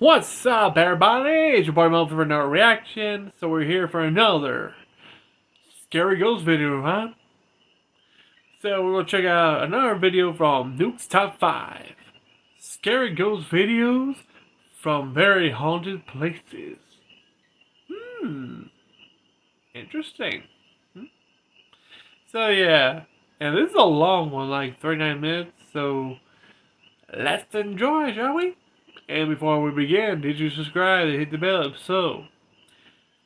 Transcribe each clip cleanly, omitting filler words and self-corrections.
What's up, everybody? It's your boy Melvin for another reaction. So we're here for another Scary Ghost video, huh? So we're gonna check out another video from Nuke's Top 5. Scary Ghost videos from very haunted places. Interesting. So yeah, and this is a long one, like 39 minutes, so let's enjoy, shall we? And before we begin, did you subscribe and hit the bell if so?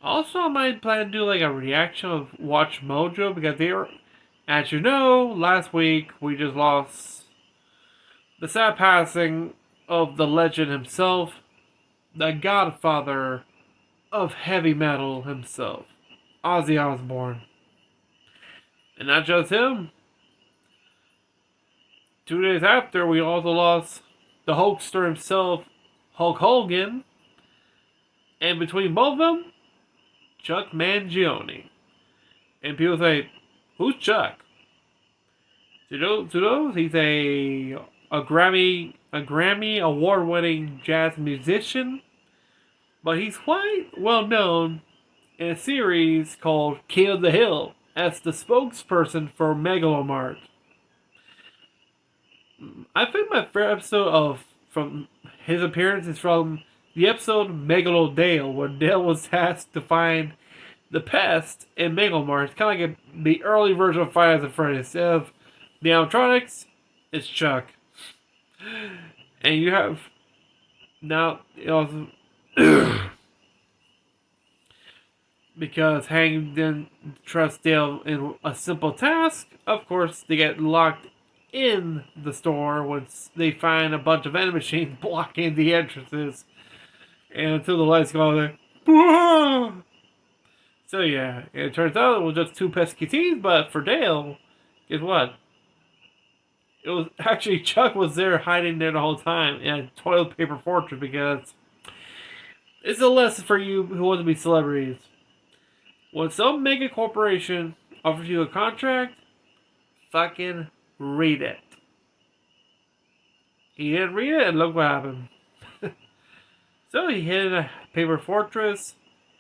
Also, I might plan to do like a reaction of Watch Mojo because they were, as you know, last week we just lost the sad passing of the legend himself, the godfather of heavy metal himself, Ozzy Osbourne. And not just him. 2 days after, we also lost the Hulkster himself, Hulk Hogan. And between both of them, Chuck Mangione. And people say, who's Chuck? To those, he's a Grammy award-winning jazz musician, but he's quite well known in a series called King of the Hill as the spokesperson for Megalomart. I think my favorite episode from his appearance is from the episode Megalodale, where Dale was tasked to find the pest in Megalomart. It's kind of like the early version of Five Nights at Freddy's. Instead of the animatronics, it's Chuck. And you have now also because Hank didn't trust Dale in a simple task. Of course, they get locked in the store once they find a bunch of vending machines blocking the entrances, and until the lights go on, there. So yeah, it turns out it was just two pesky teens. But for Dale, guess what? It was actually Chuck was there hiding there the whole time in a toilet paper fortress because it's a lesson for you who want to be celebrities. When some mega corporation offers you a contract, fucking read it. He didn't read it, and look what happened. So he hid in a paper fortress.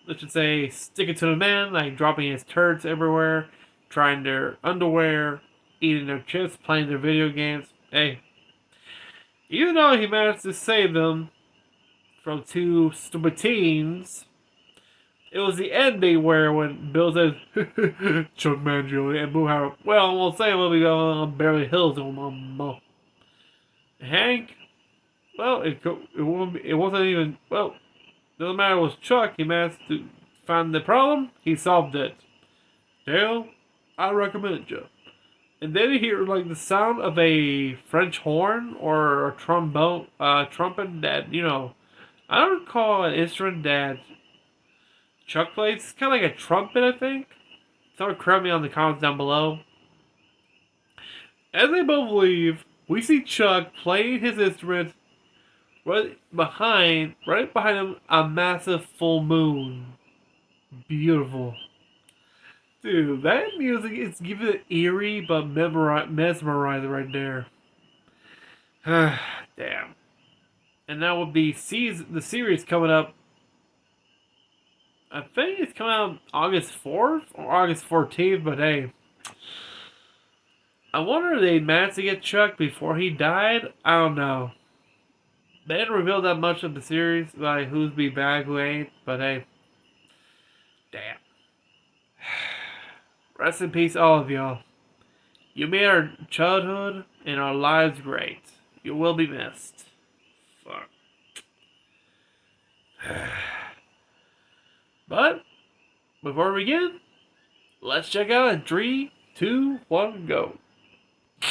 Let's just say, stick it to the man, like dropping his turds everywhere, trying their underwear, eating their chips, playing their video games. Hey, even though he managed to save them from two stupid teens, it was the ending where when Bill says, Chuck Mangione, and Boo Howard, well, we'll say we'll be going on Beverly Hills. Hank, well, it wasn't even, well, doesn't matter it was Chuck, he managed to find the problem, he solved it. Dale, I recommend you. And then you hear like the sound of a French horn or a trombone, trumpet that, I don't call an instrument that Chuck plays. It's kind of like a trumpet, I think. Someone correct me on the comments down below. As they both leave, we see Chuck playing his instrument right behind him, a massive full moon. Beautiful. Dude, that music is giving it eerie but mesmerizing right there. Damn. And that would be the series coming up. I think it's coming out August 4th or August 14th, but hey. I wonder if they managed to get Chuck before he died. I don't know. They didn't reveal that much of the series, like who's be back, who ain't, but hey. Damn. Rest in peace, all of y'all. You made our childhood and our lives great. You will be missed. Fuck. But, before we begin, let's check out in 3, 2, 1, go. A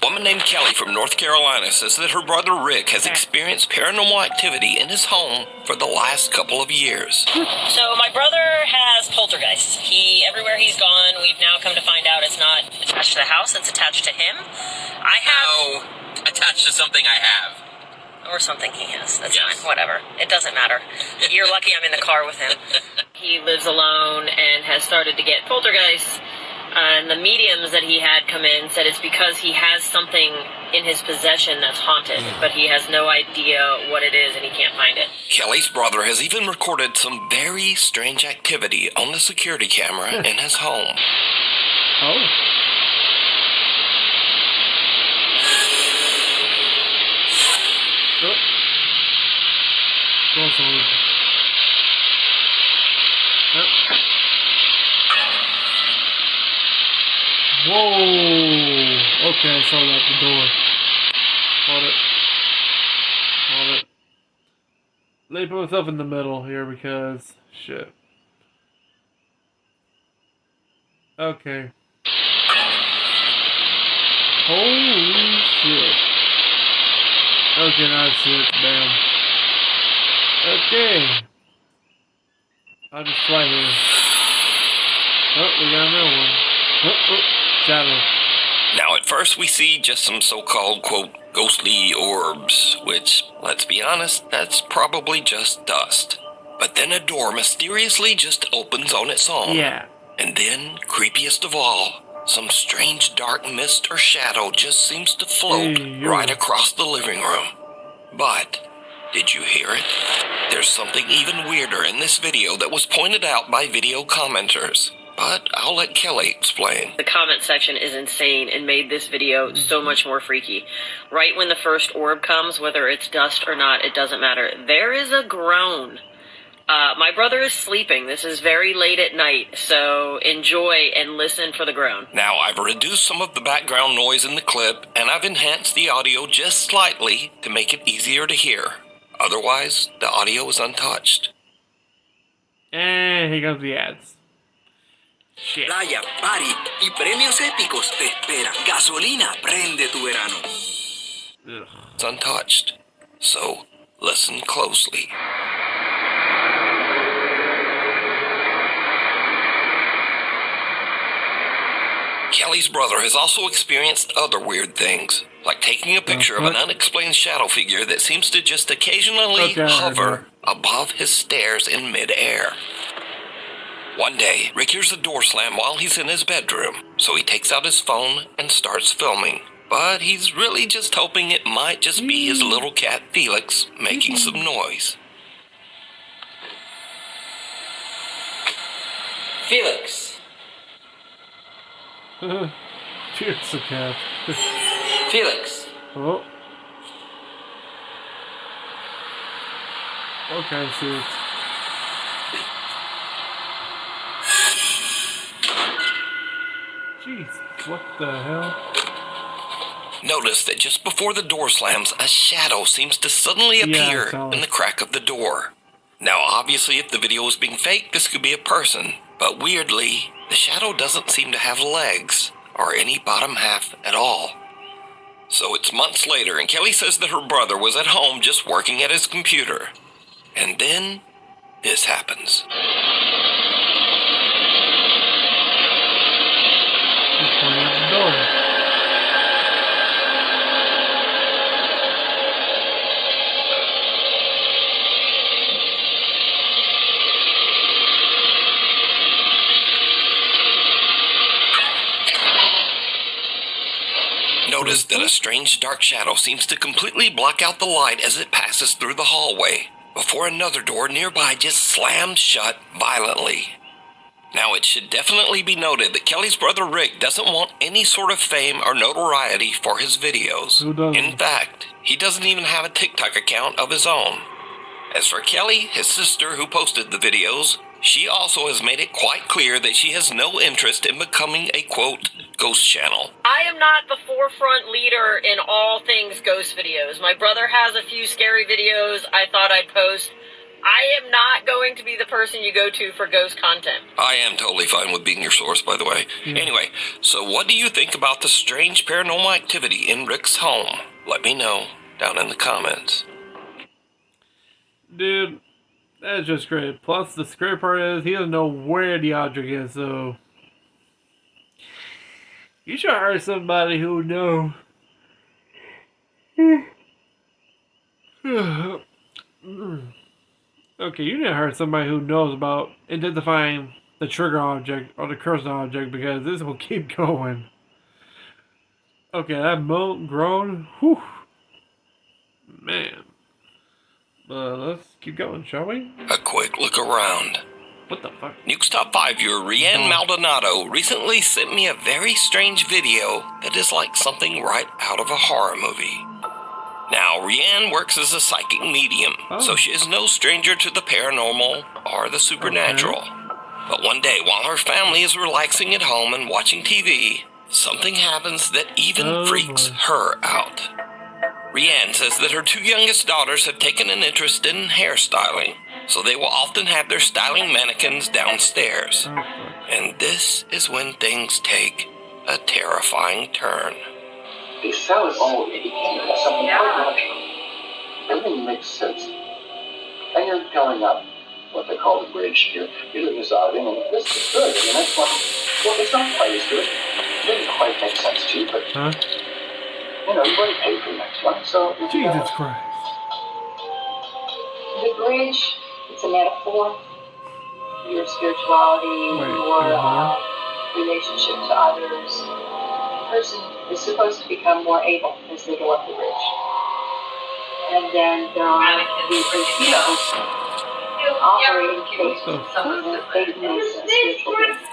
woman named Kelly from North Carolina says that her brother Rick has experienced paranormal activity in his home for the last couple of years. So my brother has poltergeists. Everywhere he's gone, we've now come to find out it's not attached to the house, it's attached to him. No, attached to something I have. Or something he has. That's fine. Whatever. It doesn't matter. You're lucky I'm in the car with him. He lives alone and has started to get poltergeists. And the mediums that he had come in said it's because he has something in his possession that's haunted, but he has no idea what it is and he can't find it. Kelly's brother has even recorded some very strange activity on the security camera in his home. Oh. Oh. Go somewhere. Oh. Whoa! Okay, I saw that at the door. Hold it. Hold it. Let me put myself in the middle here because shit. Okay. Holy shit. Okay, now I see it. Bam. Okay. I'll just fly here. Oh, we got another one. Oh, shadow. Now, at first, we see just some so-called, quote, ghostly orbs, which, let's be honest, that's probably just dust. But then a door mysteriously just opens on its own. Yeah. And then, creepiest of all, some strange dark mist or shadow just seems to float right across the living room. But, did you hear it? There's something even weirder in this video that was pointed out by video commenters. But I'll let Kelly explain. The comment section is insane and made this video so much more freaky. Right when the first orb comes, whether it's dust or not, it doesn't matter. There is a groan. My brother is sleeping. This is very late at night, so enjoy and listen for the groan. Now, I've reduced some of the background noise in the clip, and I've enhanced the audio just slightly to make it easier to hear. Otherwise, the audio is untouched. And here comes the ads. Shit. Playa, party y premios épicos te esperan. Gasolina, prende tu verano. Ugh. It's untouched. So, listen closely. Kelly's brother has also experienced other weird things, like taking a picture of an unexplained shadow figure that seems to just occasionally hover above his stairs in midair. One day, Rick hears the door slam while he's in his bedroom, so he takes out his phone and starts filming. But he's really just hoping it might just be his little cat Felix making some noise. Felix. Cheers, the cat. Felix. Oh. Okay, see it. Jeez, what the hell? Notice that just before the door slams, a shadow seems to suddenly appear in the crack of the door. Now, obviously, if the video was being faked, this could be a person. But weirdly, the shadow doesn't seem to have legs or any bottom half at all. So it's months later, and Kelly says that her brother was at home just working at his computer. And then, this happens. He's pointing out the door. Notice that a strange dark shadow seems to completely block out the light as it passes through the hallway, before another door nearby just slams shut violently. Now, it should definitely be noted that Kelly's brother Rick doesn't want any sort of fame or notoriety for his videos. Who doesn't? In fact, he doesn't even have a TikTok account of his own. As for Kelly, his sister who posted the videos, she also has made it quite clear that she has no interest in becoming a, quote, ghost channel. I am not the forefront leader in all things ghost videos. My brother has a few scary videos I thought I'd post. I am not going to be the person you go to for ghost content. I am totally fine with being your source, by the way. Anyway, so what do you think about the strange paranormal activity in Rick's home? Let me know down in the comments. Dude, that's just great. Plus, the scary part is he doesn't know where the object is, so you should hire somebody who knows. Okay, you need to hire somebody who knows about identifying the trigger object or the cursed object because this will keep going. Okay, that moan, groan, whew. Man. Let's keep going, shall we? A quick look around. What the fuck? Nuke's Top 5 viewer Rianne Maldonado recently sent me a very strange video that is like something right out of a horror movie. Now, Rianne works as a psychic medium, so she is no stranger to the paranormal or the supernatural. But one day, while her family is relaxing at home and watching TV, something happens that even freaks her out. Rianne says that her 2 youngest daughters have taken an interest in hairstyling, so they will often have their styling mannequins downstairs. And this is when things take a terrifying turn. They sell it all in something quite natural. Everything makes sense. And you're going up what they call the bridge. You're doing this outing, and this is good. And the next one, well, it's not quite as good. It didn't quite make sense to you, but you know, you've already paid for the next one, so Jesus Christ. The bridge, it's a metaphor. Your spirituality, your relationship to others. The person is supposed to become more able as they go up the bridge. And then there are the casinos operating based on some of the faithfulness and spiritual gifts.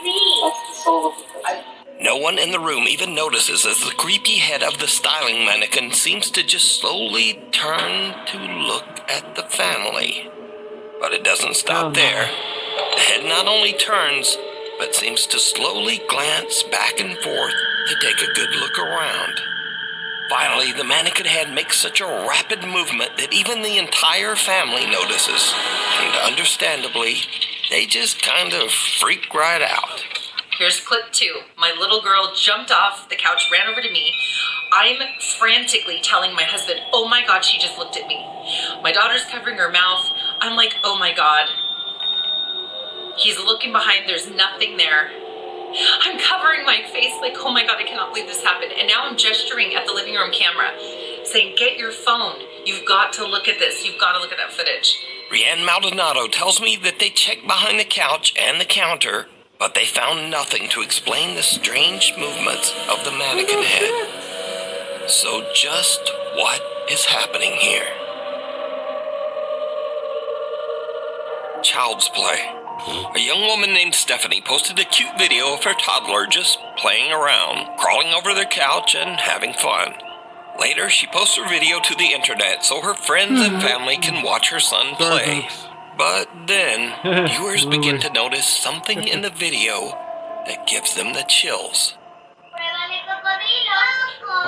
That's the soul of the person. No one in the room even notices as the creepy head of the styling mannequin seems to just slowly turn to look at the family. But it doesn't stop there. The head not only turns, but seems to slowly glance back and forth to take a good look around. Finally, the mannequin head makes such a rapid movement that even the entire family notices. And understandably, they just kind of freak right out. Here's clip 2. My little girl jumped off the couch, ran over to me. I'm frantically telling my husband, oh my God, she just looked at me. My daughter's covering her mouth. I'm like, oh my God. He's looking behind, there's nothing there. I'm covering my face like, oh my God, I cannot believe this happened. And now I'm gesturing at the living room camera, saying, get your phone. You've got to look at this. You've got to look at that footage. Rianne Maldonado tells me that they checked behind the couch and the counter, but they found nothing to explain the strange movements of the mannequin head. So just what is happening here? Child's play. A young woman named Stephanie posted a cute video of her toddler just playing around, crawling over their couch and having fun. Later, she posts her video to the internet so her friends and family can watch her son play. But then, viewers begin to notice something in the video that gives them the chills.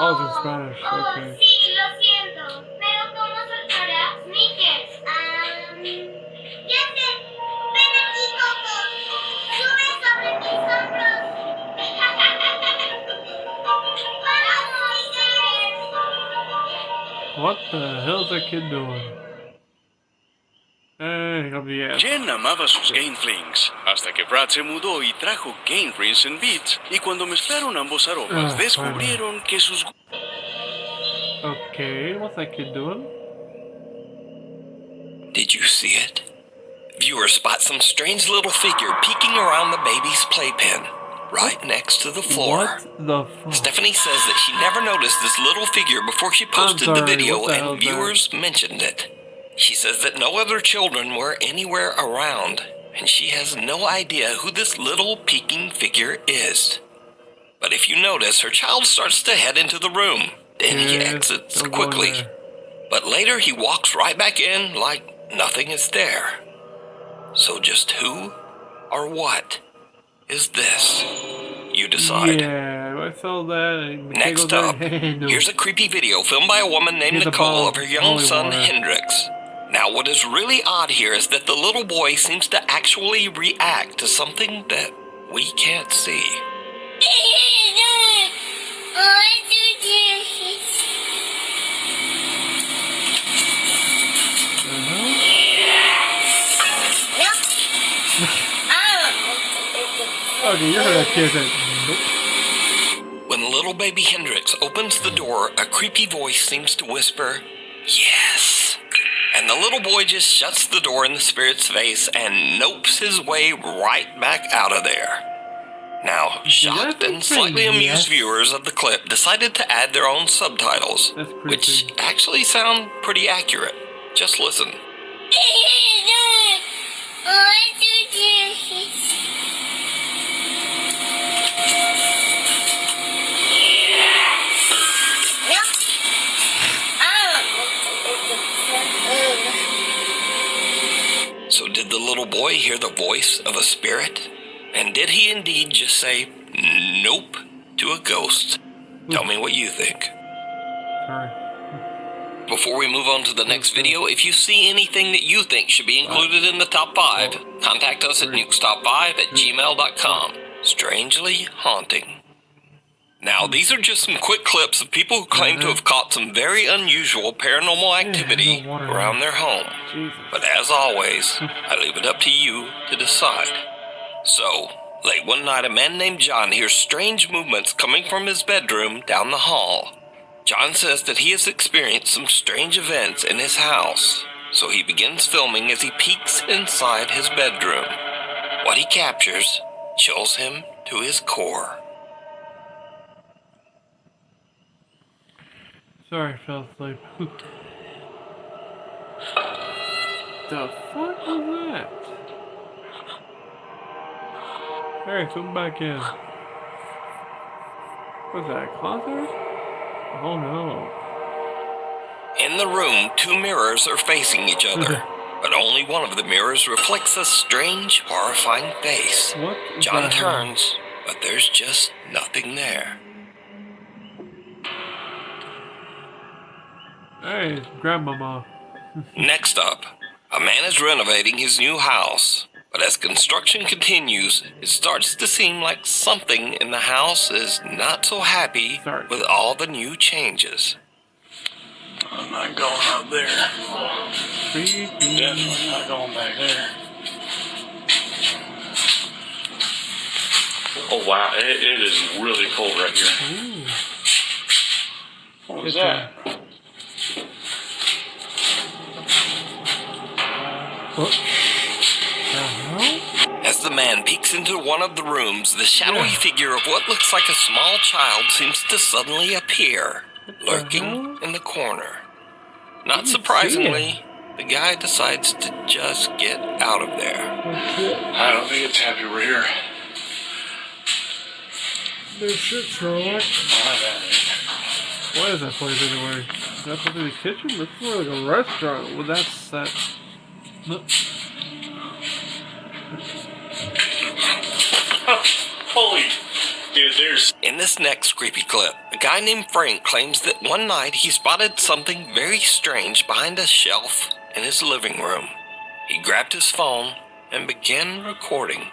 Oh, it's in Spanish, okay. What the hell's that kid doing? Jen amaba sus Game Flings, hasta que Brad se mudó y trajo Game Rinse and Beats, y cuando mezclaron ambos aromas, descubrieron que sus... Okay, what's that kid doing? Did you see it? Viewers spot some strange little figure peeking around the baby's playpen, right next to the floor. What the fuck? Stephanie says that she never noticed this little figure before she posted the video and viewers mentioned it. She says that no other children were anywhere around, and she has no idea who this little peeking figure is. But if you notice, her child starts to head into the room. Then he exits quickly. But later he walks right back in like nothing is there. So just who or what is this? You decide. Yeah, I saw that. Next up, here's a creepy video filmed by a woman named Nicole of her young son Hendrix. Now, what is really odd here is that the little boy seems to actually react to something that we can't see. Okay, you heard that kid say, nope. When little baby Hendrix opens the door, a creepy voice seems to whisper, yes. And the little boy just shuts the door in the spirit's face and nopes his way right back out of there. Now, shocked and slightly amused viewers of the clip decided to add their own subtitles, which actually sound pretty accurate. Just listen. So did the little boy hear the voice of a spirit? And did he indeed just say nope to a ghost? Tell me what you think. Sorry. Before we move on to the next video, if you see anything that you think should be included in the top 5, contact us at nukestop5@gmail.com. Strangely haunting. Now, these are just some quick clips of people who claim to have caught some very unusual paranormal activity around their home. But as always, I leave it up to you to decide. So, late one night, a man named John hears strange movements coming from his bedroom down the hall. John says that he has experienced some strange events in his house, so he begins filming as he peeks inside his bedroom. What he captures chills him to his core. Sorry, I fell asleep. The fuck was that? Alright, come back in. What's that, a closet? Oh no. In the room, 2 mirrors are facing each other, but only one of the mirrors reflects a strange, horrifying face. What? John turns, but there's just nothing there. Hey, grandmama. Next up, a man is renovating his new house, but as construction continues, it starts to seem like something in the house is not so happy with all the new changes. I'm not going up there. Creepy. Definitely not going back there. Oh wow, it is really cold right here. Ooh. What was that? What? As the man peeks into one of the rooms, the shadowy figure of what looks like a small child seems to suddenly appear, lurking in the corner. Not surprisingly, the guy decides to just get out of there. I don't think it's happy we're here. There's shit, Sherlock. What is that place anyway? Is that supposed to be the kitchen? Looks more like a restaurant. Well, that's that. No. Holy dude, there's... In this next creepy clip, a guy named Frank claims that one night he spotted something very strange behind a shelf in his living room. He grabbed his phone and began recording.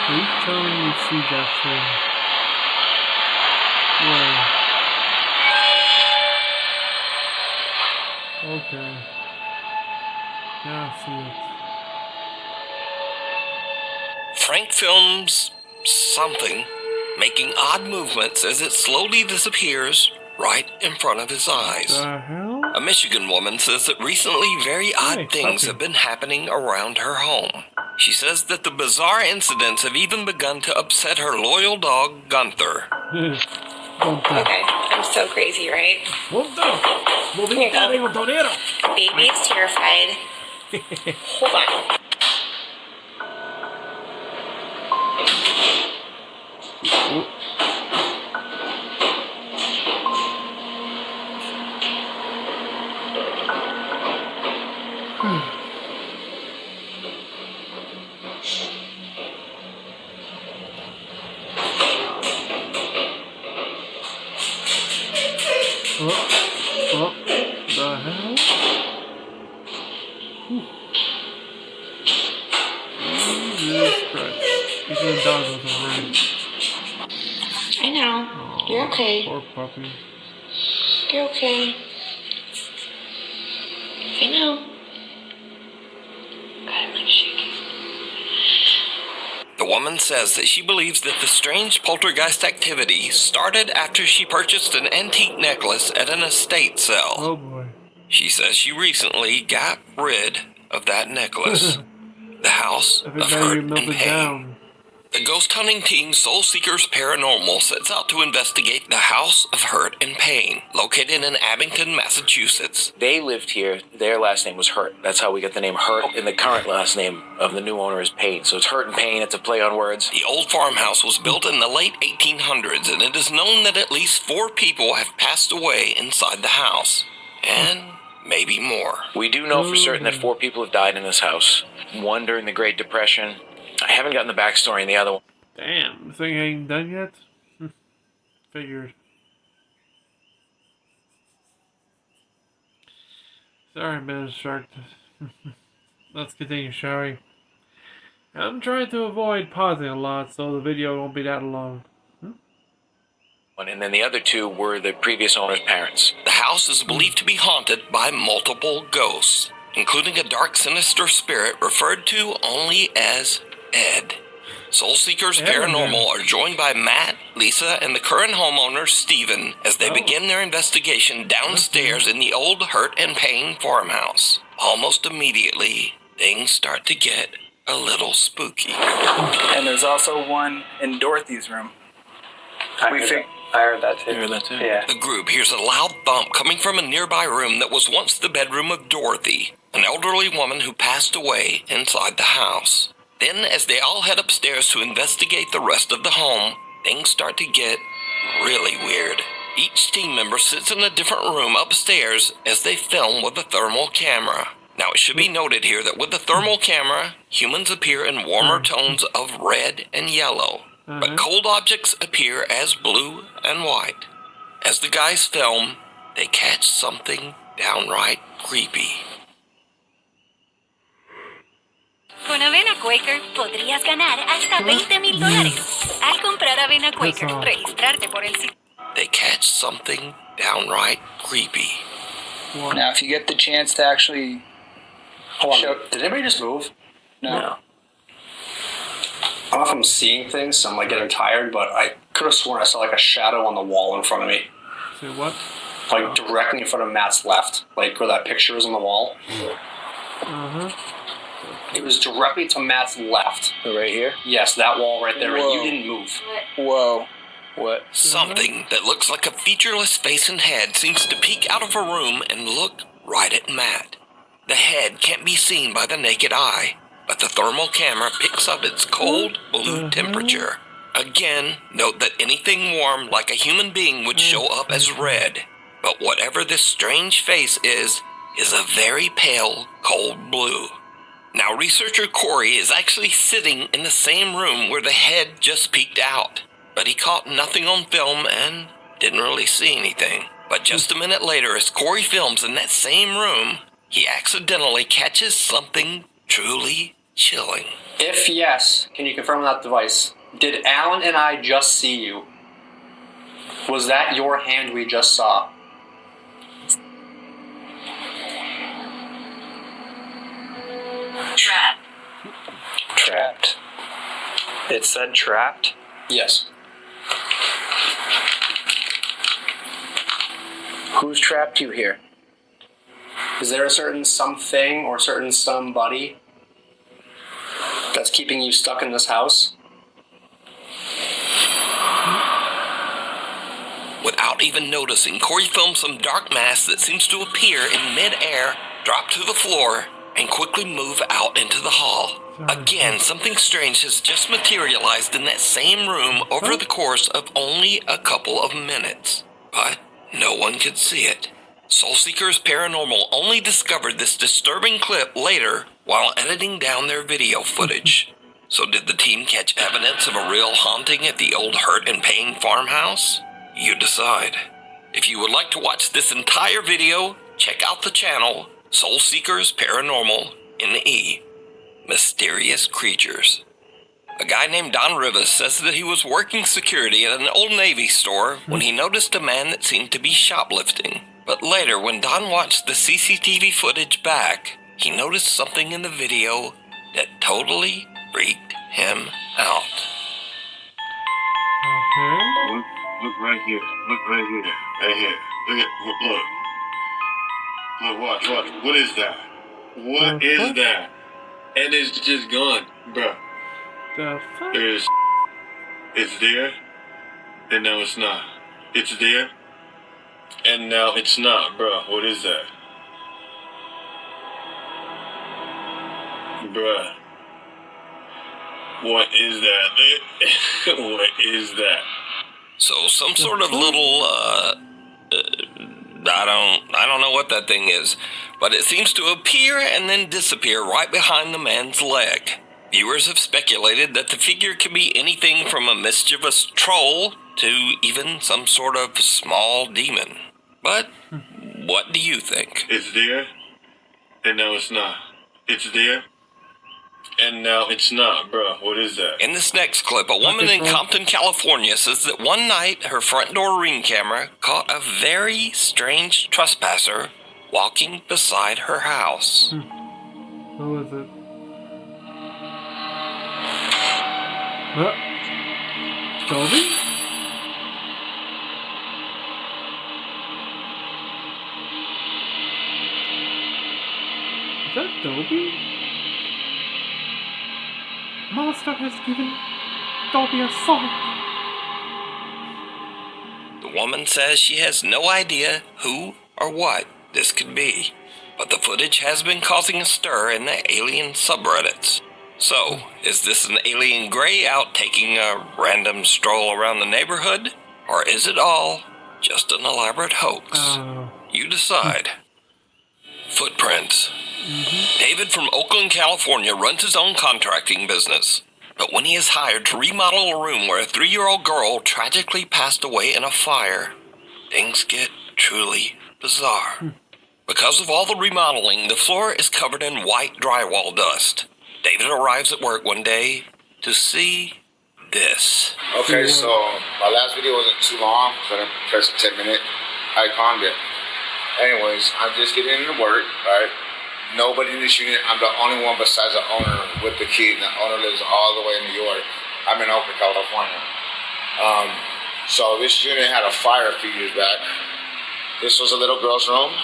Who's telling you to see that thing? Where? Okay. Yeah, I see it. Frank films something, making odd movements as it slowly disappears right in front of his eyes. The hell? A Michigan woman says that recently very odd things have been happening around her home. She says that the bizarre incidents have even begun to upset her loyal dog, Gunther. Okay, I'm so crazy, right? Here you go. Baby is terrified. Hold on. What the hell? Jesus Christ. He's gonna die with a ring. I know. You're okay. Poor puppy. You're okay. I know. God, I'm like shaking. The woman says that she believes that the strange poltergeist activity started after she purchased an antique necklace at an estate sale. Oh boy. She says she recently got rid of that necklace. the house of hurt and pain. Down. The ghost hunting team Soul Seekers Paranormal sets out to investigate the House of Hurt and Pain, located in Abington, Massachusetts. They lived here. Their last name was Hurt. That's how we get the name Hurt. And the current last name of the new owner is Pain. So it's Hurt and Pain. It's a play on words. The old farmhouse was built in the late 1800s, and it is known that at least 4 people have passed away inside the house. And maybe more. We do know for certain that 4 people have died in this house. 1 during the Great Depression. I haven't gotten the backstory in the other one. Damn, this thing ain't done yet? Figured. Sorry, I'm distracted. Let's continue, shall we? I'm trying to avoid pausing a lot so the video won't be that long. And then the other 2 were the previous owner's parents. The house is believed to be haunted by multiple ghosts, including a dark, sinister spirit referred to only as Ed. Soul Seekers Paranormal are joined by Matt, Lisa, and the current homeowner, Steven, as they begin their investigation downstairs in the old Hurt and Pain farmhouse. Almost immediately, things start to get a little spooky. And there's also one in Dorothy's room. I heard that too. You heard that too? Yeah. The group hears a loud thump coming from a nearby room that was once the bedroom of Dorothy, an elderly woman who passed away inside the house. Then, as they all head upstairs to investigate the rest of the home, things start to get really weird. Each team member sits in a different room upstairs as they film with a thermal camera. Now, it should be noted here that with the thermal camera, humans appear in warmer tones of red and yellow, but cold objects appear as blue and white. As the guys film, they catch something downright creepy. Con Avena Quaker podrías ganar hasta $20,000 al comprar Avena Quaker. Registrarte por el sitio. They catch something downright creepy. Now, if you get the chance to actually show... Did anybody just move? No. I don't know if I'm seeing things, so I'm like getting tired, but I could have sworn I saw like a shadow on the wall in front of me. See what? Like directly in front of Matt's left, like where that picture is on the wall. It was directly to Matt's left. Right here? Yes, that wall right there. Whoa. You didn't move. Whoa. What? Something that looks like a featureless face and head seems to peek out of a room and look right at Matt. The head can't be seen by the naked eye, but the thermal camera picks up its cold blue temperature. Again, note that anything warm like a human being would show up as red, but whatever this strange face is a very pale, cold blue. Now, researcher Corey is actually sitting in the same room where the head just peeked out, but he caught nothing on film and didn't really see anything. But just a minute later, as Corey films in that same room, he accidentally catches something truly chilling. If yes, can you confirm that device? Did Alan and I just see you? Was that your hand we just saw? Trapped. It said trapped? Yes. Who's trapped you here? Is there a certain something or certain somebody that's keeping you stuck in this house? Without even noticing, Corey films some dark mass that seems to appear in mid-air, drop to the floor, and quickly move out into the hall. Again, something strange has just materialized in that same room over the course of only a couple of minutes. But no one could see it. Soul Seekers Paranormal only discovered this disturbing clip later while editing down their video footage. So did the team catch evidence of a real haunting at the old Hurt and Pain farmhouse? You decide. If you would like to watch this entire video, check out the channel Soul Seekers Paranormal NE. Mysterious Creatures. A guy named Don Rivas says that he was working security at an Old Navy store when he noticed a man that seemed to be shoplifting. But later, when Don watched the CCTV footage back, he noticed something in the video that totally freaked him out. Okay. Look right here. Look right here. Right here. Look. Look, watch. What is that? What is that? And it's just gone, bro. The fuck? It's there, and now it's not. It's there, and now it's not, bro. What is that? Bruh. What is that? What is that? So some sort of little, I don't know what that thing is, but it seems to appear and then disappear right behind the man's leg. Viewers have speculated that the figure could be anything from a mischievous troll to even some sort of small demon. But what do you think? It's there, and now it's not. It's there, and now it's not, bro. What is that? In this next clip, a woman in Compton, California says that one night her front door Ring camera caught a very strange trespasser walking beside her house. Who is it? Toby? Is that Dobby? Monster has given Dobby a song. The woman says she has no idea who or what this could be, but the footage has been causing a stir in the alien subreddits. So, is this an alien gray out taking a random stroll around the neighborhood? Or is it all just an elaborate hoax? You decide. Footprints. David from Oakland, California runs his own contracting business. But when he is hired to remodel a room where a 3-year-old girl tragically passed away in a fire, things get truly bizarre. Because of all the remodeling, the floor is covered in white drywall dust. David arrives at work one day to see this. Okay, so my last video wasn't too long, so I didn't press the 10-minute icon bit. Anyways, I'm just getting into work, right? Nobody in this unit, I'm the only one besides the owner with the key. The owner lives all the way in New York. I'm in Oakland, California. So this unit had a fire a few years back. This was a little girl's room.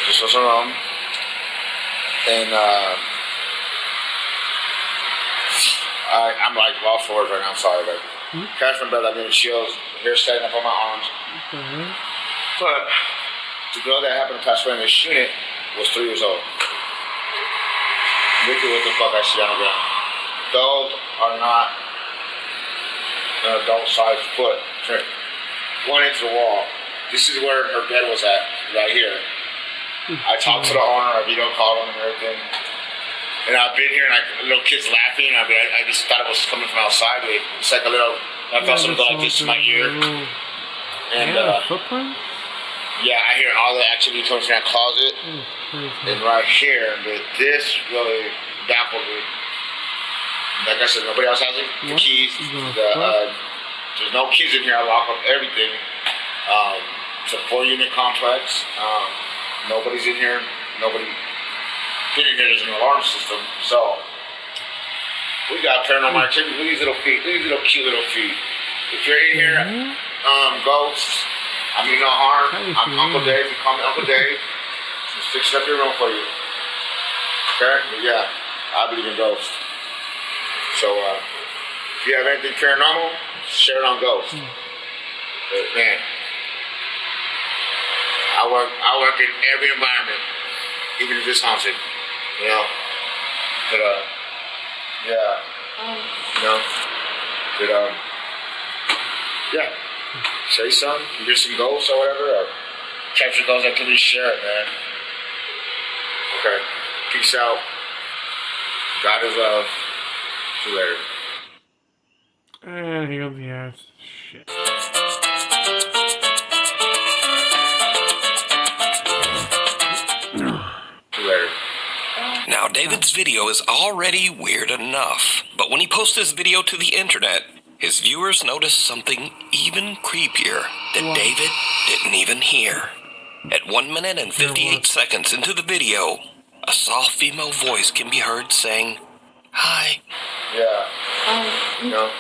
This was her room. And I'm like lost for words right now, I'm sorry, but catch my breath, I'm getting chills, hair standing up on my arms. But the girl that happened to pass away in this unit was 3 years old. Look at what the fuck I see on the ground. Those are not an adult-sized footprint. 1 inch of the wall. This is where her bed was at, right here. I talked to the owner, I video called him and everything. And I've been here, and little kids laughing. I just thought it was coming from outside. It's like a little. I felt something go like this in my ear. And yeah, I hear all the activity coming from that closet. And right here, but this really baffled me. Like I said, nobody else has the keys. There's no keys in here. I lock up everything. It's a 4-unit complex. Nobody's in here. Nobody. In here, there's an alarm system, so we got paranormal activity. Look at these little feet. Look at these little cute little feet. If you're in here, ghosts, I mean no harm. I'm Uncle Dave. You call me Uncle Dave. Just fixing up your room for you. Okay? But yeah, I believe in ghosts. So if you have anything paranormal, share it on ghosts. But man, I work in every environment, even if it's haunted. You know, but yeah, you know, but yeah, say something, you hear some ghosts or whatever, or capture ghost activity, share it, man. Okay, peace out. God is love. See you later. And here comes the ass. Shit. See you later. Now, David's video is already weird enough, but when he posts this video to the internet, his viewers notice something even creepier that David didn't even hear. At 1 minute and 58 seconds into the video, a soft female voice can be heard saying, "Hi." Yeah. No.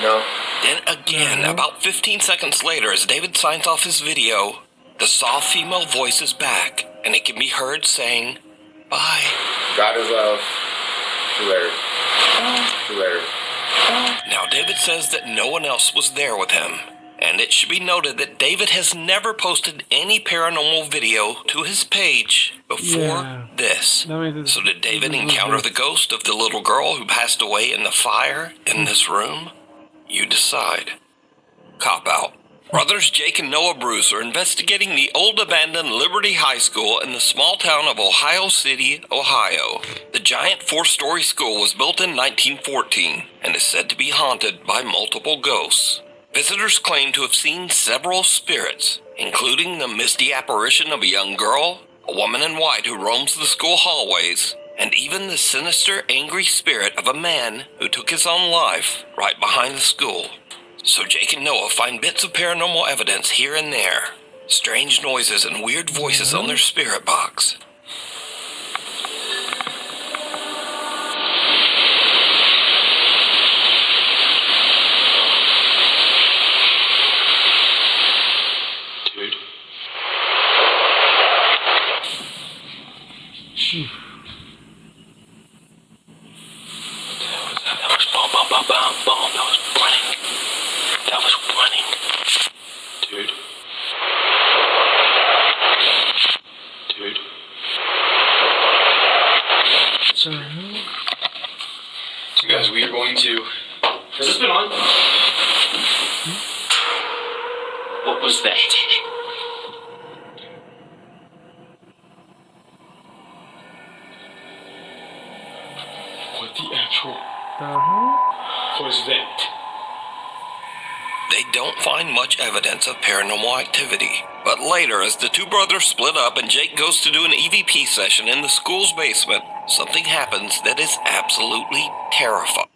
No. Then again, about 15 seconds later, as David signs off his video, the soft female voice is back, and it can be heard saying, Bye. God is love. See you later. See you later. Now, David says that no one else was there with him. And it should be noted that David has never posted any paranormal video to his page before this. So did David encounter the ghost of the little girl who passed away in the fire in this room? You decide. Cop out. Brothers Jake and Noah Bruce are investigating the old abandoned Liberty High School in the small town of Ohio City, Ohio. The giant 4-story school was built in 1914 and is said to be haunted by multiple ghosts. Visitors claim to have seen several spirits, including the misty apparition of a young girl, a woman in white who roams the school hallways, and even the sinister, angry spirit of a man who took his own life right behind the school. So Jake and Noah find bits of paranormal evidence here and there, strange noises and weird voices on their spirit box. That was boom, boom, boom, boom, boom. That was running. That was running. Dude. So guys, we are going to... Has this been on? What was that? What the actual was that? They don't find much evidence of paranormal activity. But later, as the two brothers split up and Jake goes to do an EVP session in the school's basement, something happens that is absolutely terrifying.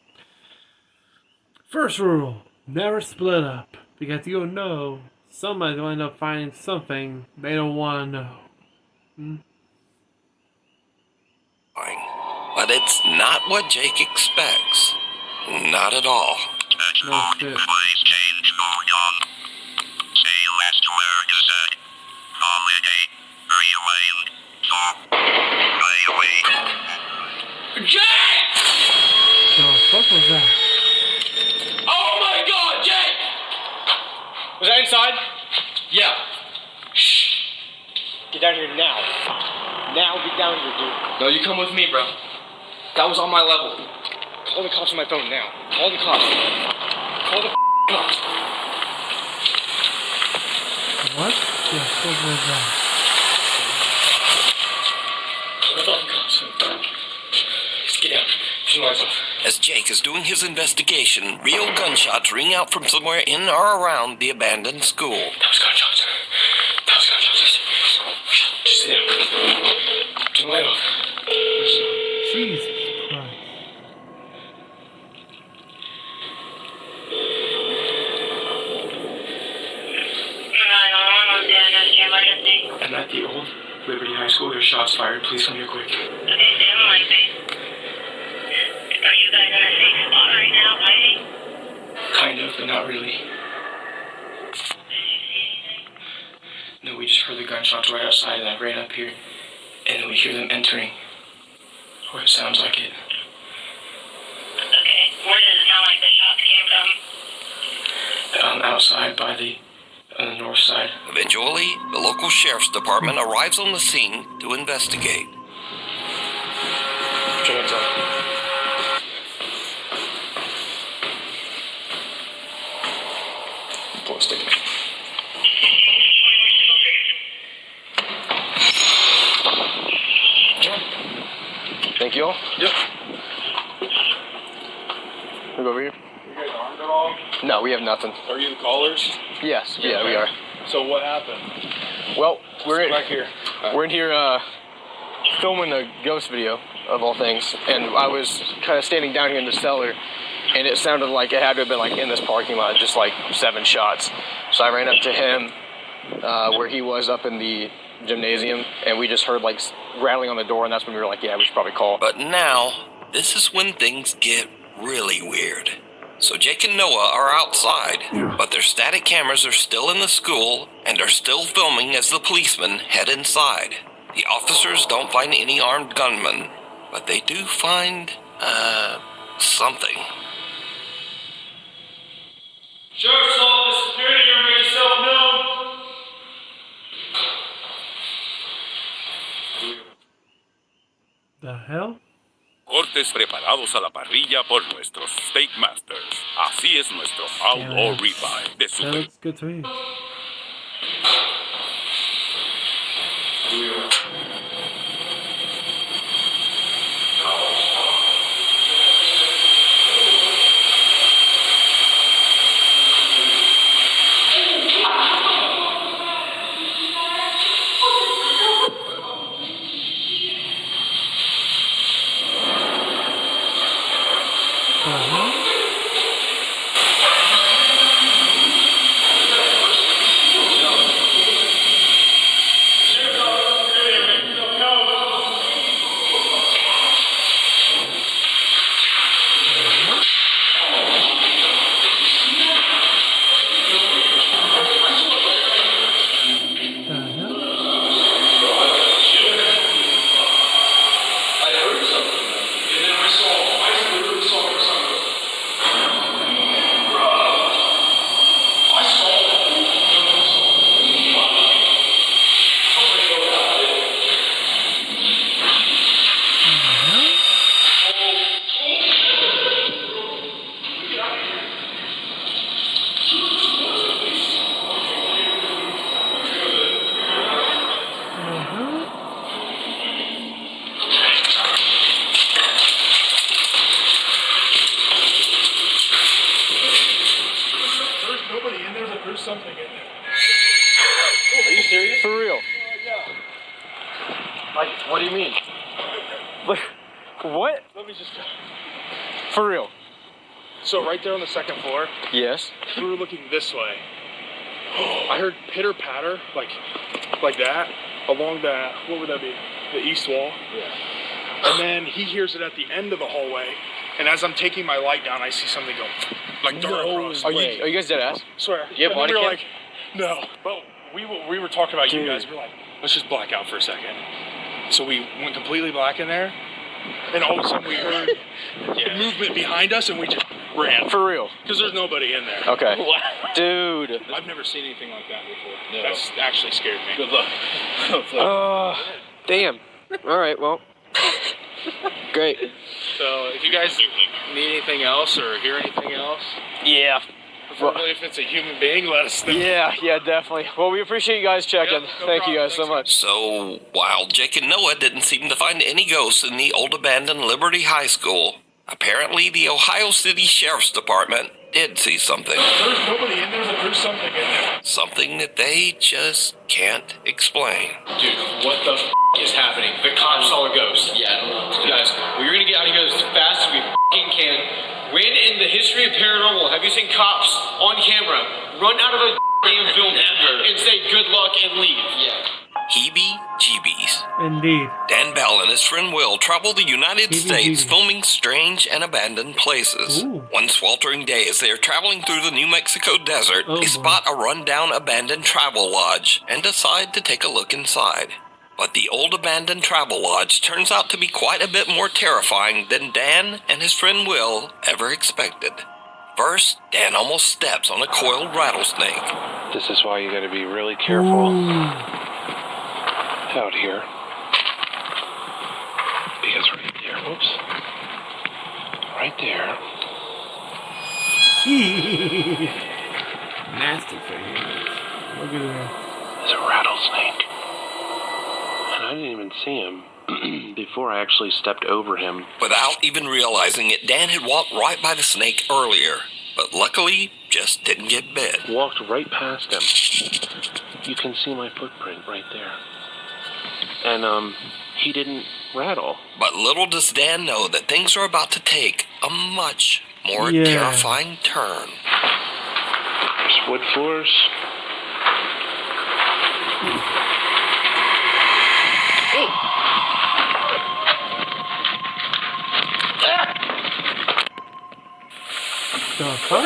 First rule, never split up. Because you'll know somebody's going to end up finding something they don't want to know. But it's not what Jake expects. Not at all. No shit. Jake! The fuck was that? Oh my god, Jake! Was that inside? Yeah. Shh. Get down here now. Now get down here, dude. No, you come with me, bro. That was on my level. Call the cops on my phone now. Call the cops. Call the cops. What the fuck was that? Call the cops. Just get out. Turn the lights off. As Jake is doing his investigation, real gunshots ring out from somewhere in or around the abandoned school. That was gunshots. That was gunshots. Just sit down. Turn the light off. Jesus Christ. I'm at the old Liberty High School. There's shots fired. Please come here quick. Okay, stay on the line, please. Are you guys in a safe spot right now, hiding? Kind of, but not really. No, we just heard the gunshots right outside, and I ran up here, and then we hear them entering. Or it sounds like it. Okay, where does it sound like the shots came from? Outside by on the north side. Eventually, the local sheriff's department arrives on the scene to investigate. Put your hands up. Pull a stick. Thank you all. Yep. We go over here. You guys armed at all? No, we have nothing. Are you the callers? Yes, yeah, we are. So what happened? Well, we're back here. We're in here filming a ghost video of all things, and I was kind of standing down here in the cellar, and it sounded like it had to have been like in this parking lot, just like 7 shots. So I ran up to him where he was up in the gymnasium, and we just heard like rattling on the door, and that's when we were like, yeah, we should probably call. But now, this is when things get really weird. So Jake and Noah are outside, but their static cameras are still in the school and are still filming as the policemen head inside. The officers don't find any armed gunmen, but they do find, something. Sheriff's Office, security, you make yourself known. The hell? Cortes preparados a la parrilla por nuestros steak masters. Así es nuestro outlaw ribeye de That super. looks good to me. Something in there. Are you serious? For real? Like, what do you mean? What? Let me just. For real? So right there on the second floor, Yes. we were looking this way. I heard pitter patter, like that, along that. What would that be? The east wall. Yeah. And then he hears it at the end of the hallway. And as I'm taking my light down, I see something go like dart across. Are you guys dead ass? Swear. You have And body then we were cam? like, no. But we were talking about you guys. We're like, let's just black out for a second. So we went completely black in there, and all of a sudden we heard movement behind us, and we just ran. For real? Because there's nobody in there. Okay. Dude. I've never seen anything like that before. No. That's actually scared me. Good luck. Damn. All right. Well. Great. So if you guys need anything else or hear anything else, Yeah. preferably if it's a human being, let us know. Yeah, definitely. Well, we appreciate you guys checking. Thank you guys so much. So, while Jake and Noah didn't seem to find any ghosts in the old abandoned Liberty High School, apparently the Ohio City Sheriff's Department did see something. There's nobody in there, but there's something in there. Something that they just can't explain. Dude, what the is happening? The cops saw a ghost. Yeah, guys, we're gonna get out of here as fast as we can. When in the history of paranormal have you seen cops on camera run out of a damn film and say good luck and leave? Yeah. Heebie-jeebies. Indeed. Dan Bell and his friend Will travel the United States filming strange and abandoned places. One sweltering day as they are traveling through the New Mexico desert, they spot a rundown abandoned travel lodge and decide to take a look inside. But the old abandoned travel lodge turns out to be quite a bit more terrifying than Dan and his friend Will ever expected. First, Dan almost steps on a coiled rattlesnake. This is why you gotta be really careful out here. Because right there, whoops. Right there. Nasty fingers. Look at that. There's a rattlesnake. And I didn't even see him before I actually stepped over him. Without even realizing it, Dan had walked right by the snake earlier, but luckily just didn't get bit. Walked right past him. You can see my footprint right there. And, he didn't rattle. But little does Dan know that things are about to take a much more terrifying turn. There's wood floors. The fuck?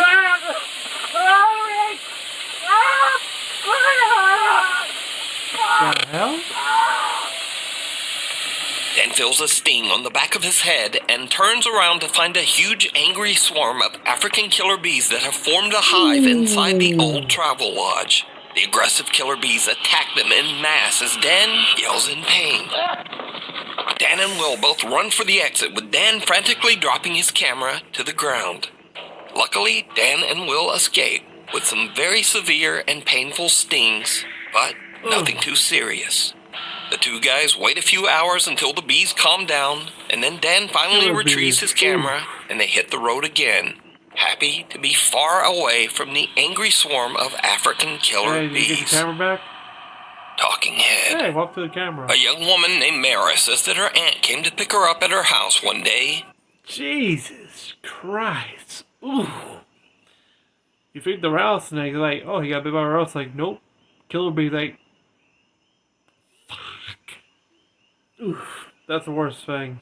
The hell? Dan feels a sting on the back of his head and turns around to find a huge angry swarm of African killer bees that have formed a hive inside the old travel lodge. The aggressive killer bees attack them en masse as Dan yells in pain. Dan and Will both run for the exit, with Dan frantically dropping his camera to the ground. Luckily, Dan and Will escape with some very severe and painful stings, but nothing too serious. The two guys wait a few hours until the bees calm down, and then Dan finally retrieves his camera and they hit the road again, happy to be far away from the angry swarm of African killer Hey, did you get bees. the camera back? Talking head. Hey, walk to the camera. A young woman named Mara says that her aunt came to pick her up at her house one day. Jesus Christ. Ooh. You feed the rattlesnake, like, oh, he got bit by a rattlesnake. Nope. Killer bee, like, fuck. Oof. That's the worst thing.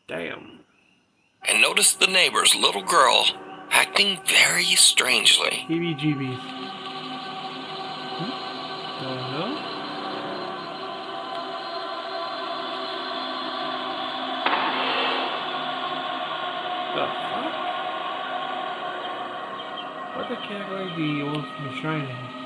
Damn. And noticed the neighbor's little girl acting very strangely. Heebie-jeebies. The hell? The fuck? What the cat like the one from The Shining?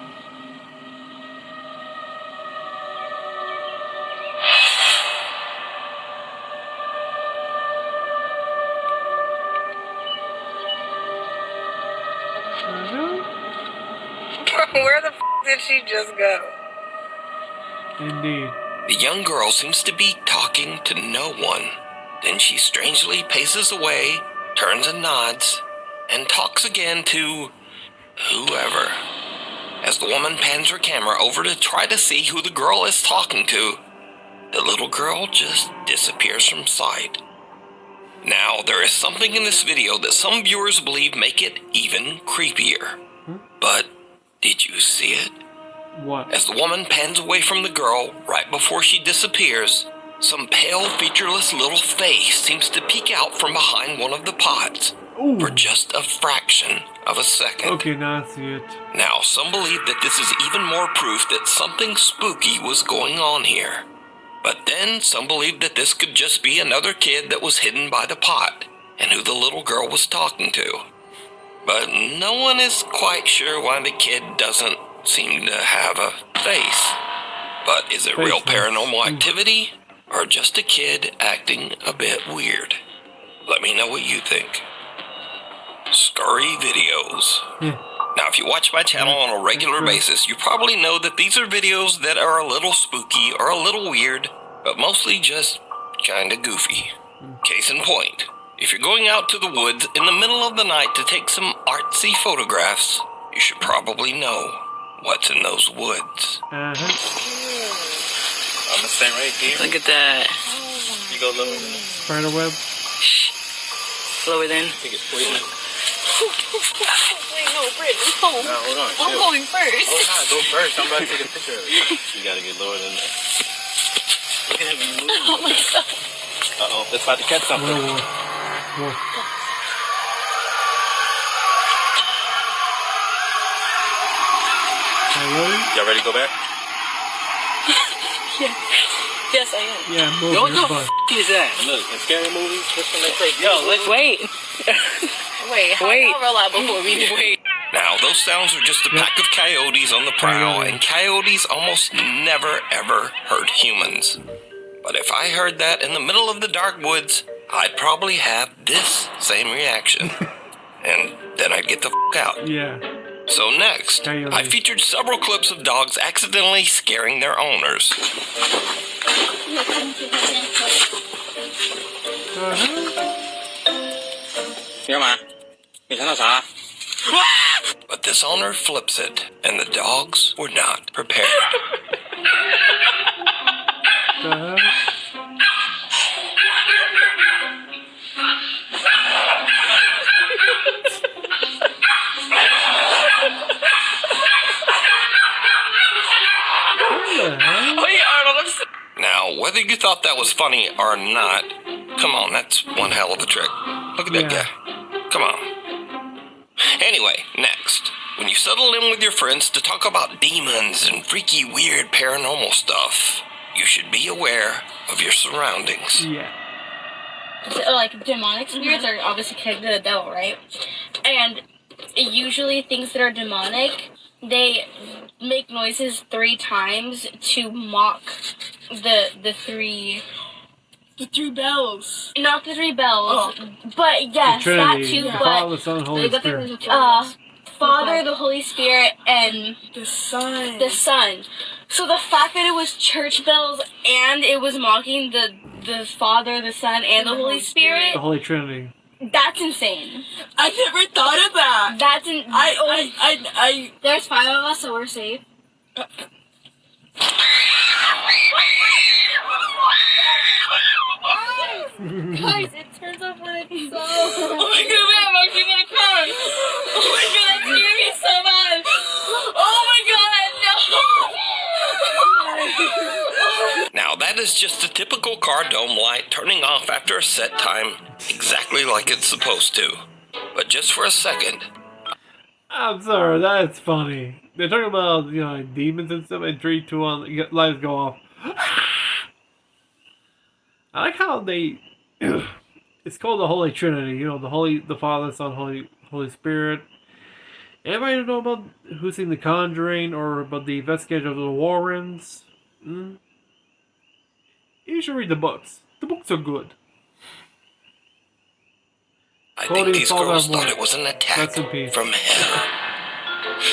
Where the f did she just go? Indeed. The young girl seems to be talking to no one. Then she strangely paces away, turns and nods, and talks again to whoever. As the woman pans her camera over to try to see who the girl is talking to, the little girl just disappears from sight. Now, there is something in this video that some viewers believe make it even creepier. But did you see it? What? As the woman pans away from the girl right before she disappears, some pale, featureless little face seems to peek out from behind one of the pots for just a fraction of a second. Okay, now I see it. Now, some believe that this is even more proof that something spooky was going on here. But then, some believe that this could just be another kid that was hidden by the pot, and who the little girl was talking to. But no one is quite sure why the kid doesn't seem to have a face. But is it real paranormal activity, or just a kid acting a bit weird? Let me know what you think. Scary videos. Now, if you watch my channel on a regular basis, you probably know that these are videos that are a little spooky or a little weird, but mostly just kinda goofy. Case in point, if you're going out to the woods in the middle of the night to take some artsy photographs, you should probably know what's in those woods. I'm gonna stand right here. Look at that. You go lower. Spider web. Lower then. I think it's poison. Wait, no, Britt, no. No, hold on. I'm going first. Oh, no, go first. I'm about to take a picture of it. You gotta get lower than that. Look at him move. Oh my god. Uh-oh, it's about to catch something. Whoa. Y'all ready to go back? Yeah. Yes, I am. Yeah, move Yo, your what the butt. is that? Look, in scary movies, this when they say, yo, let's Wait. How y'all roll out before we wait? Now, those sounds are just a pack of coyotes on the prowl, and coyotes almost never ever hurt humans. But if I heard that in the middle of the dark woods, I'd probably have this same reaction. And then I'd get the f*** out. Yeah. So next, I featured several clips of dogs accidentally scaring their owners. But this owner flips it, and the dogs were not prepared. Now, whether you thought that was funny or not, come on, that's one hell of a trick. Look at that guy. Come on. Anyway, next, when you settle in with your friends to talk about demons and freaky, weird paranormal stuff, you should be aware of your surroundings. Yeah. Like, demonic spirits are obviously connected to the devil, right? And usually things that are demonic, they make noises 3 times to mock the three bells. Not the 3 bells, but yes, that too. The But Father, Son, Holy Spirit. Father, the Holy Spirit, and the Son. The Son. So the fact that it was church bells and it was mocking the Father, the Son, and the Holy Spirit. The Holy Trinity. That's insane. I never thought of that. That's I there's 5 of us, so we're safe. Guys, it turns off when it's so. Oh my god, man, I'm actually gonna cry. Oh my god, that's scaring me so bad. Oh my god, no. Now, that is just a typical car dome light turning off after a set time, exactly like it's supposed to. But just for a second. I'm sorry, that's funny. They're talking about, you know, like demons and stuff, and 3, 2, 1, lights go off. I like how they. It's called the Holy Trinity. You know, the Father, Son, Holy Spirit. Anybody know about who's seen The Conjuring or about the investigation of the Warrens? You should read the books. The books are good. I think these girls thought it was an attack from hell.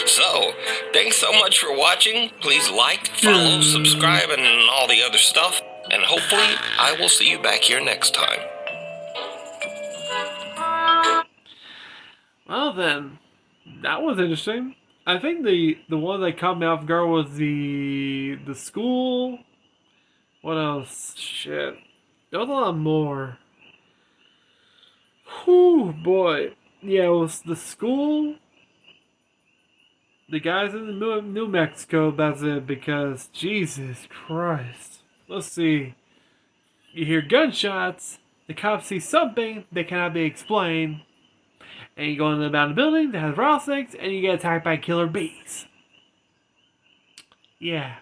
So, thanks so much for watching. Please like, follow, subscribe, and all the other stuff. And hopefully, I will see you back here next time. Well then, that was interesting. I think the one that caught me off guard was the school. What else? Shit. There was a lot more. Whew, boy. Yeah, it was the school. The guys in the New Mexico, that's it, because Jesus Christ. Let's see. You hear gunshots, the cops see something that cannot be explained, and you go in the abandoned building that has rattlesnakes, and you get attacked by killer bees. Yeah.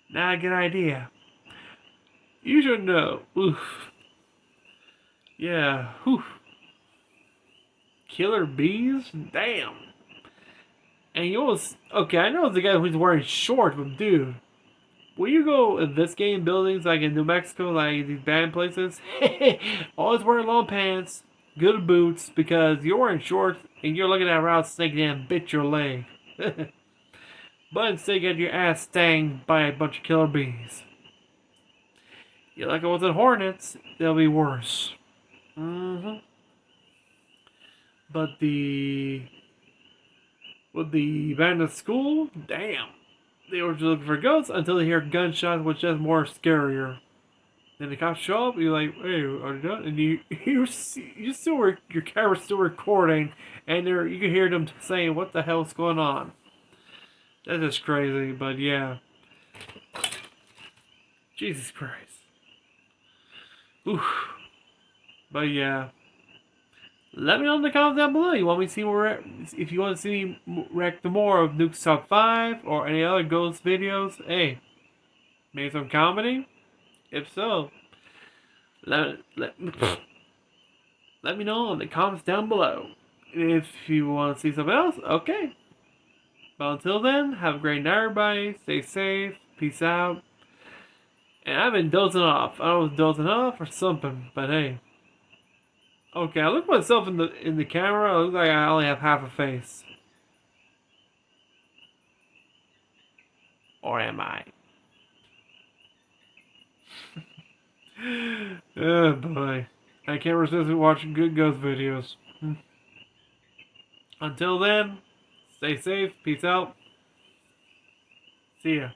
Not a good idea. You should know. Oof. Yeah. Whew. Killer bees? Damn. And you almost... Okay, I know the guy who's wearing shorts, but dude... When you go in this game buildings, like in New Mexico, like these band places, always wear long pants, good boots, because you're wearing shorts and you're looking at a rattlesnake and bit your leg. But instead you get your ass stung by a bunch of killer bees. You're like it was in Hornets, they'll be worse. But with the abandoned school, damn. They were just looking for ghosts until they hear gunshots, which is more scarier. Then the cops show up, you're like, hey, are you done? And you still your camera's still recording, and you can hear them saying, what the hell's going on? That's just crazy, but yeah. Jesus Christ. Oof. But yeah. Let me know in the comments down below. You want me to see if you want to see me react to more of Nuke's Top 5 or any other ghost videos, hey, maybe some comedy? If so, let me know in the comments down below. If you want to see something else, okay. But until then, have a great night, everybody. Stay safe. Peace out. And I've been dozing off. I don't know if I was dozing off or something, but hey. Okay, I look at myself in the camera. I look like I only have half a face. Or am I? Oh boy. I can't resist watching good ghost videos. Until then, stay safe. Peace out. See ya.